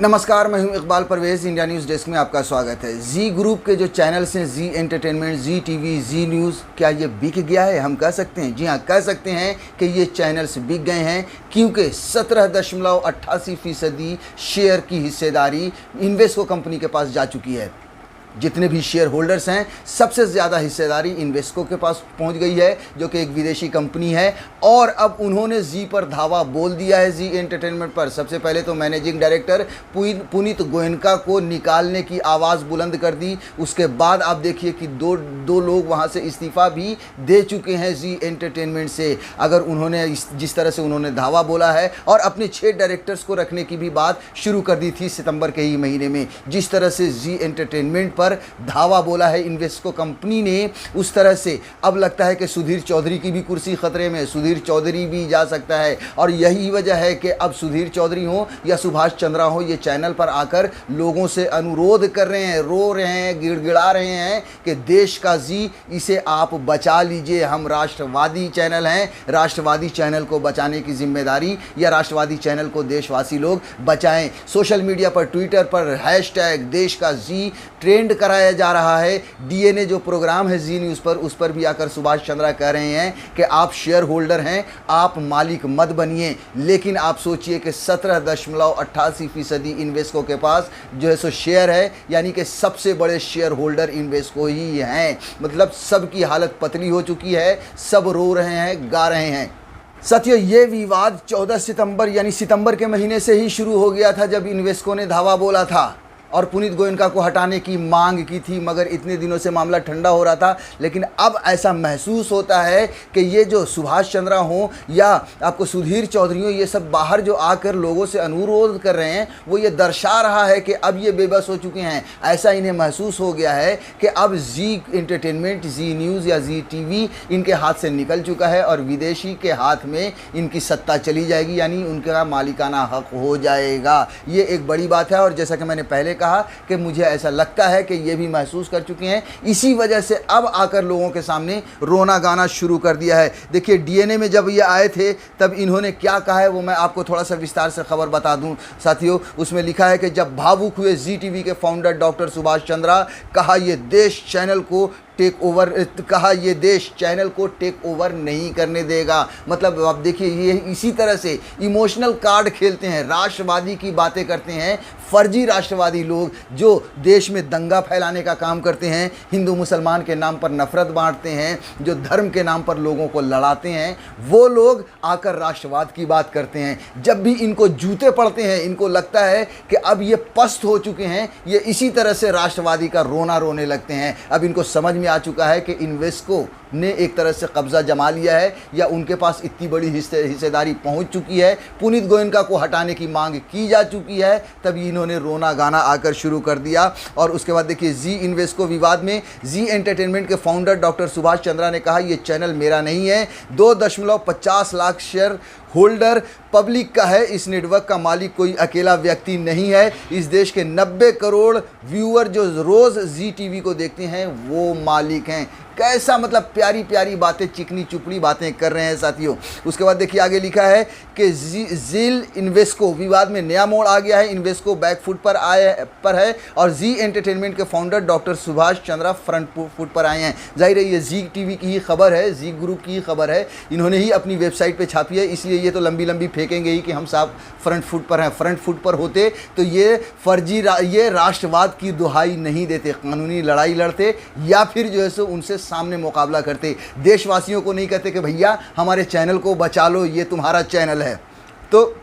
नमस्कार, मैं हूं Iqbal Parvez. India news desk में आपका स्वागत है। जी ग्रुप के जो चैनल्स हैं, जी एंटरटेनमेंट, जी टीवी, जी न्यूज़, क्या ये बिक गया है? हम कह सकते हैं, जी हाँ, कह सकते हैं कि ये चैनल्स बिक गए हैं, क्योंकि 17.88% शेयर की हिस्सेदारी इन्वेस्को कंपनी के पास जा चुकी है। जितने भी शेयर होल्डर्स हैं, सबसे ज़्यादा हिस्सेदारी इन्वेस्को के पास पहुंच गई है, जो कि एक विदेशी कंपनी है। और अब उन्होंने जी पर धावा बोल दिया है, जी एंटरटेनमेंट पर। सबसे पहले तो मैनेजिंग डायरेक्टर पुनीत गोयनका को निकालने की आवाज़ बुलंद कर दी। उसके बाद आप देखिए कि दो लोग वहां से इस्तीफ़ा भी दे चुके हैं जी एंटरटेनमेंट से। अगर उन्होंने जिस तरह से उन्होंने धावा बोला है और अपने 6 डायरेक्टर्स को रखने की भी बात शुरू कर दी थी सितंबर के ही महीने में, जिस तरह से जी एंटरटेनमेंट पर धावा बोला है इन्वेस्को कंपनी ने, उस तरह से अब लगता है कि सुधीर चौधरी की भी कुर्सी खतरे में। सुधीर चौधरी भी जा सकता है, और यही वजह है कि अब सुधीर चौधरी हो या सुभाष चंद्रा हो, ये चैनल पर आकर लोगों से अनुरोध कर रहे हैं, रो रहे हैं, गिड़गिड़ा रहे हैं कि देश का जी, इसे आप बचा लीजिए। हम राष्ट्रवादी चैनल हैं, राष्ट्रवादी चैनल को बचाने की जिम्मेदारी, या राष्ट्रवादी चैनल को देशवासी लोग बचाएं। सोशल मीडिया पर, ट्विटर पर हैशटैग देश का जी ट्रेंड कराया जा रहा है। डीएनए जो प्रोग्राम है जी न्यूज़ पर, उस पर भी आकर सुभाष चंद्रा कह रहे हैं कि आप शेयर होल्डर हैं, आप मालिक मत बनिए। लेकिन आप सोचिए कि 17.88% इन्वेस्को के पास जो है सो शेयर है, यानी कि सबसे बड़े शेयर होल्डर इन्वेस्को ही हैं। मतलब सबकी हालत पतली हो चुकी है, सब रो रहे हैं, गा रहे हैं। साथियों, ये विवाद 14 सितंबर यानी सितंबर के महीने से ही शुरू हो गया था, जब इन्वेस्को ने धावा बोला था और पुनीत गोयनका को हटाने की मांग की थी। मगर इतने दिनों से मामला ठंडा हो रहा था, लेकिन अब ऐसा महसूस होता है कि ये जो सुभाष चंद्रा हो या आपको सुधीर चौधरी हो, ये सब बाहर जो आकर लोगों से अनुरोध कर रहे हैं, वो ये दर्शा रहा है कि अब ये बेबस हो चुके हैं। ऐसा इन्हें महसूस हो गया है कि अब जी एंटरटेनमेंट, जी न्यूज़ या जी टीवी इनके हाथ से निकल चुका है और विदेशी के हाथ में इनकी सत्ता चली जाएगी, यानी उनका मालिकाना हक हो जाएगा। ये एक बड़ी बात है, और जैसा कि मैंने पहले कहा कि मुझे ऐसा लगता है कि ये भी महसूस कर चुके हैं। इसी वजह से अब आकर लोगों के सामने रोना गाना शुरू कर दिया है। देखिए, डीएनए में जब ये आए थे, तब इन्होंने क्या कहा है, वो मैं आपको थोड़ा सा विस्तार से खबर बता दूं साथियों। उसमें लिखा है कि जब भावुक हुए जी टीवी के फाउंडर डॉक्टर सुभाष चंद्रा, कहा ये देश चैनल को टेक ओवर नहीं करने देगा। मतलब आप देखिए, ये इसी तरह से इमोशनल कार्ड खेलते हैं, राष्ट्रवादी की बातें करते हैं फर्जी राष्ट्रवादी लोग, जो देश में दंगा फैलाने का काम करते हैं, हिंदू मुसलमान के नाम पर नफरत बांटते हैं, जो धर्म के नाम पर लोगों को लड़ाते हैं, वो लोग आकर राष्ट्रवाद की बात करते हैं। जब भी इनको जूते पड़ते हैं, इनको लगता है कि अब ये पस्त हो चुके हैं, ये इसी तरह से राष्ट्रवादी का रोना रोने लगते हैं। अब इनको समझ में आ चुका है कि इन्वेस्को ने एक तरह से कब्जा जमा लिया है, या उनके पास इतनी बड़ी हिस्सेदारी पहुंच चुकी है, पुनीत गोयनका को हटाने की मांग की जा चुकी है। तभी इन्होंने रोना गाना आकर शुरू कर दिया। और उसके बाद देखिए, जी इन्वेस्को विवाद में जी एंटरटेनमेंट के फाउंडर डॉक्टर सुभाष चंद्रा ने कहा, ये चैनल मेरा नहीं है, 2.50 लाख शेयर होल्डर पब्लिक का है। इस नेटवर्क का मालिक कोई अकेला व्यक्ति नहीं है। इस देश के 90 करोड़ व्यूअर जो रोज़ जी टीवी को देखते हैं, वो मालिक हैं। कैसा मतलब प्यारी प्यारी बातें, चिकनी चुपड़ी बातें कर रहे हैं साथियों। उसके बाद देखिए, आगे लिखा है कि जील इन्वेस्को विवाद में नया मोड़ आ गया है। इन्वेस्को बैकफुट पर है और जी एंटरटेनमेंट के founder doctor Subhash Chandra front foot पर आए हैं। जाहिर है, ये जी टीवी की ही खबर है, जी ग्रुप की ही खबर है, इन्होंने ही अपनी वेबसाइट पे छापी है, इसलिए ये तो लंबी लंबी फेंकेंगे ही कि हम साहब फ्रंट फुट पर हैं। फ्रंट फुट पर होते तो ये ये राष्ट्रवाद की दुहाई नहीं देते, कानूनी लड़ाई लड़ते, या फिर जो है सो उनसे सामने मुकाबला करते। देशवासियों को नहीं कहते कि भैया हमारे चैनल को बचा लो, ये तुम्हारा चैनल है। तो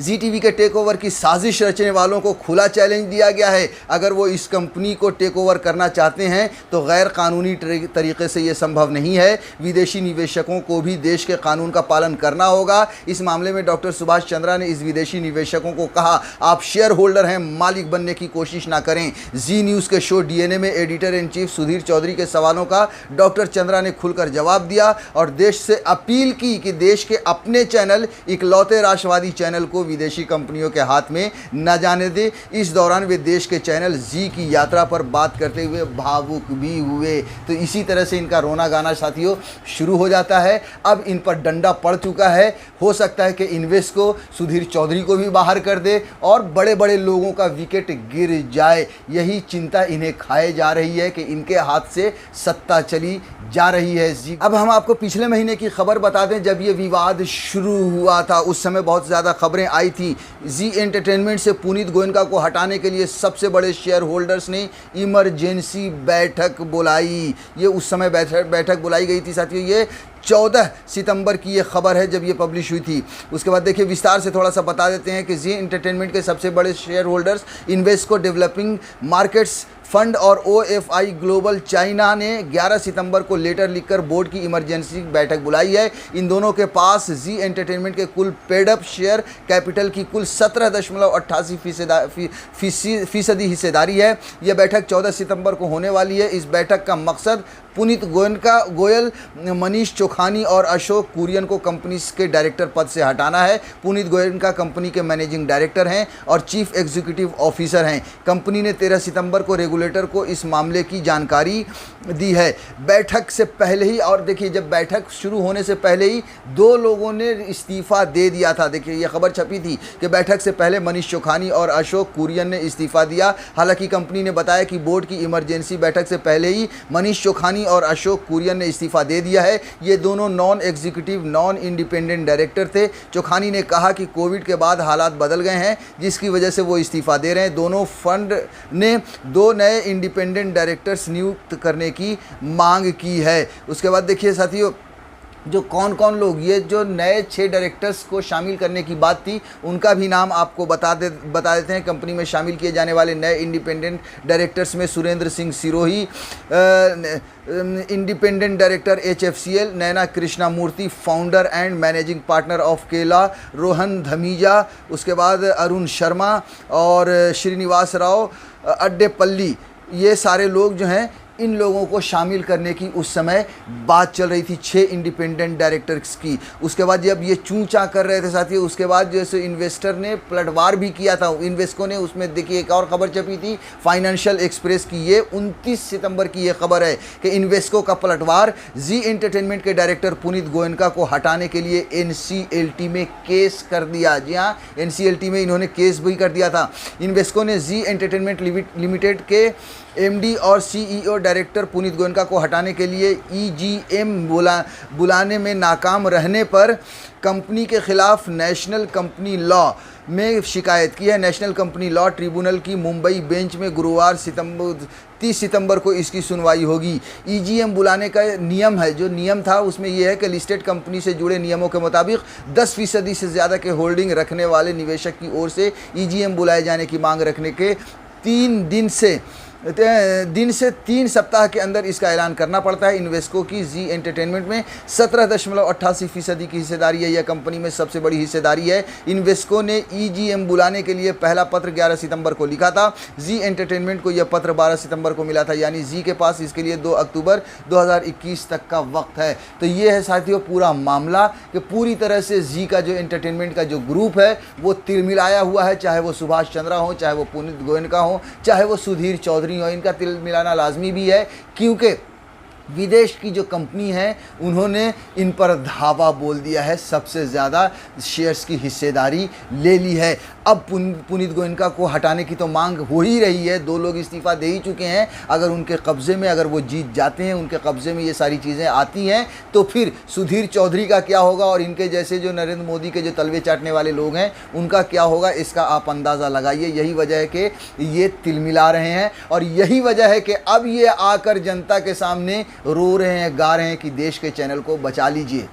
जी टीवी के टेक ओवर की साजिश रचने वालों को खुला चैलेंज दिया गया है। अगर वो इस कंपनी को टेक ओवर करना चाहते हैं तो गैर कानूनी तरीके से ये संभव नहीं है। विदेशी निवेशकों को भी देश के कानून का पालन करना होगा। इस मामले में डॉक्टर सुभाष चंद्रा ने इस विदेशी निवेशकों को कहा, आप शेयर होल्डर हैं, मालिक बनने की कोशिश ना करें। जी न्यूज़ के शो डीएनए में editor in chief Sudhir Chaudhary के सवालों का डॉक्टर चंद्रा ने खुलकर जवाब दिया और देश से अपील की कि देश के अपने चैनल, इकलौते राष्ट्रवादी चैनल को विदेशी कंपनियों के हाथ में न जाने दे। इस दौरान वे देश के चैनल जी की यात्रा पर बात करते हुए भावुक भी हुए। तो इसी तरह से इनका रोना गाना साथियों शुरू हो जाता है। अब इन पर डंडा पड़ चुका है। हो सकता है कि इन्वेस्को सुधीर चौधरी को भी बाहर कर दे और बड़े बड़े लोगों का विकेट गिर जाए। यही चिंता इन्हें खाए जा रही है कि इनके हाथ से सत्ता चली जा रही है। जी अब हम आपको पिछले महीने की खबर बता दें, जब ये विवाद शुरू हुआ था उस समय बहुत ज़्यादा खबरें आई थी। जी एंटरटेनमेंट से पुनीत गोयनका को हटाने के लिए सबसे बड़े शेयर होल्डर्स ने इमरजेंसी बैठक बुलाई। ये उस समय बैठक बुलाई गई थी साथियों। ये 14 सितंबर की ये खबर है जब ये पब्लिश हुई थी। उसके बाद देखिए विस्तार से थोड़ा सा बता देते हैं कि जी एंटरटेनमेंट के सबसे बड़े share holders Invesco developing markets fund और OFI ग्लोबल चाइना ने 11 सितंबर को लेटर लिखकर बोर्ड की इमरजेंसी बैठक बुलाई है। इन दोनों के पास जी एंटरटेनमेंट के कुल पेडअप शेयर कैपिटल की कुल 17.88% हिस्सेदारी है। यह बैठक 14 सितंबर को होने वाली है। इस बैठक का मकसद पुनीत गोयल, मनीष चोखानी और अशोक कुरियन को कंपनी के डायरेक्टर पद से हटाना है। पुनीत गोयनका कंपनी के मैनेजिंग डायरेक्टर हैं और चीफ एग्जीक्यूटिव ऑफिसर हैं। कंपनी ने 13 सितंबर को रेगुलेटर को इस मामले की जानकारी दी है। बैठक से पहले ही, और देखिए जब बैठक शुरू होने से पहले ही 2 लोगों ने इस्तीफ़ा दे दिया था। देखिए ये खबर छपी थी कि बैठक से पहले मनीष चोखानी और अशोक कुरियन ने इस्तीफ़ा दिया। हालांकि कंपनी ने बताया कि बोर्ड की इमरजेंसी बैठक से पहले ही मनीष चोखानी और अशोक कुरियन ने इस्तीफ़ा दे दिया है। ये दोनों non executive non independent director थे। चोखानी ने कहा कि कोविड के बाद हालात बदल गए हैं जिसकी वजह से वो इस्तीफ़ा दे रहे हैं। दोनों फंड ने 2 नए इंडिपेंडेंट डायरेक्टर्स नियुक्त करने की मांग की है। उसके बाद देखिए साथियों जो कौन कौन लोग, ये जो नए 6 डायरेक्टर्स को शामिल करने की बात थी उनका भी नाम आपको बता देते हैं। कंपनी में शामिल किए जाने वाले नए इंडिपेंडेंट डायरेक्टर्स में Surendra Singh Sirohi independent director HFCL, Naina Krishna Murthy founder and managing partner of केला, रोहन धमीजा, उसके बाद अरुण शर्मा और श्रीनिवास राव अड्डेपल्ली, ये सारे लोग जो हैं इन लोगों को शामिल करने की उस समय बात चल रही थी 6 इंडिपेंडेंट डायरेक्टर्स की। उसके बाद जब ये चूंचा कर रहे थे साथियों, उसके बाद जैसे इन्वेस्टर ने पलटवार भी किया था। इन्वेस्को ने उसमें देखिए एक और ख़बर छपी थी फाइनेंशियल एक्सप्रेस की। ये 29 सितंबर की ये खबर है कि इन्वेस्को का पलटवार जी एंटरटेनमेंट के डायरेक्टर पुनीत गोयनका को हटाने के लिए NCLT में केस कर दिया। जी हाँ, NCLT में इन्होंने केस भी कर दिया था। इन्वेस्को ने जी एंटरटेनमेंट लिमिटेड के MD और CEO डायरेक्टर पुनीत गोयनका को हटाने के लिए EGM बुलाने में नाकाम रहने पर कंपनी के खिलाफ नेशनल कंपनी लॉ में शिकायत की है। नेशनल कंपनी लॉ ट्रिब्यूनल की मुंबई बेंच में गुरुवार 30 सितंबर को इसकी सुनवाई होगी। EGM बुलाने का नियम है, जो नियम था उसमें यह है कि लिस्टेड कंपनी से जुड़े नियमों के मुताबिक 10% से ज़्यादा के होल्डिंग रखने वाले निवेशक की ओर से EGM बुलाए जाने की मांग रखने के 3 दिन से 3 सप्ताह के अंदर इसका ऐलान करना पड़ता है। इन्वेस्को की जी एंटरटेनमेंट में 17.88% की हिस्सेदारी है। यह कंपनी में सबसे बड़ी हिस्सेदारी है। इन्वेस्को ने EGM बुलाने के लिए पहला पत्र 11 सितंबर को लिखा था। जी एंटरटेनमेंट को यह पत्र 12 सितंबर को मिला था, यानी जी के पास इसके लिए 2 अक्टूबर 2021 तक का वक्त है। तो ये है साथियों पूरा मामला कि पूरी तरह से जी का जो एंटरटेनमेंट का जो ग्रुप है वो तिलमिलाया हुआ है। चाहे वो सुभाष चंद्रा हो, चाहे वो पुनीत गोयनका हो, चाहे वो सुधीर चौधरी हो, इनका तिल मिलाना लाजमी भी है क्योंकि विदेश की जो कंपनी है उन्होंने इन पर धावा बोल दिया है, सबसे ज़्यादा शेयर्स की हिस्सेदारी ले ली है। अब पुनीत गोयनका को हटाने की तो मांग हो ही रही है। 2 लोग इस्तीफ़ा दे ही चुके हैं। अगर उनके कब्ज़े में, अगर वो जीत जाते हैं, उनके कब्ज़े में ये सारी चीज़ें आती हैं तो फिर सुधीर चौधरी का क्या होगा और इनके जैसे जो नरेंद्र मोदी के जो तलवे चाटने वाले लोग हैं उनका क्या होगा, इसका आप अंदाज़ा लगाइए। यही वजह है कि ये तिलमिला रहे हैं और यही वजह है कि अब ये आकर जनता के सामने रो रहे हैं, गा रहे हैं कि देश के चैनल को बचा लीजिए।